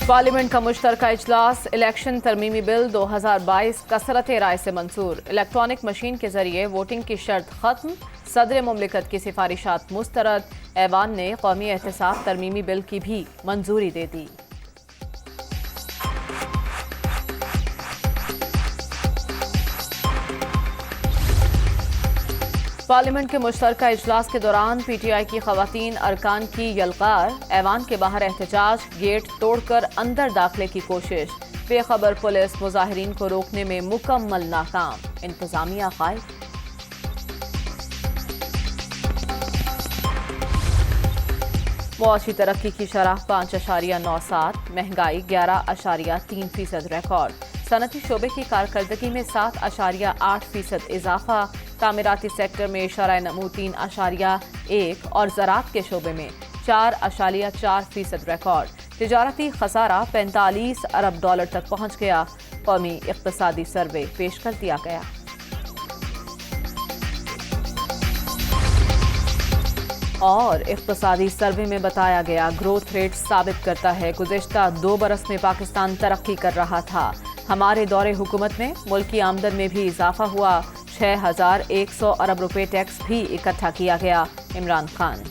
Parliament का मुश्तरका इजलास election तरमीमी bill 2022 कसरत राय से मंजूर। इलेक्ट्रॉनिक मशीन के जरिए वोटिंग की शर्त खत्म। सदर मुमलिकत की सिफारिशात मुस्तरद। ऐवान ने कौमी एहतसाब तरमीमी बिल की भी मंजूरी दे दी। पार्लियामेंट के मुश्तरका इजलास के दौरान PTI की खवातीन अरकान की यलगार। ऐवान के बाहर एहतजाज, गेट तोड़कर अंदर दाखिले की कोशिश। बेखबर पुलिस मुजाहिरीन को रोकने में मुकम्मल नाकाम। इंतजामिया खाइफ। मुआशी तरक्की की शरह 5.97, महंगाई 11.3% रिकॉर्ड। सनती शोबे की कारकर्दगी में 7.8% इजाफा। तामीराती सेक्टर में शरह नमू 3.1 और ज़राअत के शोबे में 4.4% रिकॉर्ड। तिजारती खसारा 45 अरब डॉलर तक पहुंच गया। कौमी इक़्तिसादी सर्वे पेश कर दिया गया। और इक़्तिसादी सर्वे में बताया गया ग्रोथ रेट साबित करता है गुज़िश्ता 2 बरस में पाकिस्तान तरक्की कर रहा था। हमारे दौरे हुकूमत में मुल्की आमदन में भी इजाफा हुआ। 6,100 अरब रुपए टैक्स भी इकट्ठा किया गया। इमरान खान।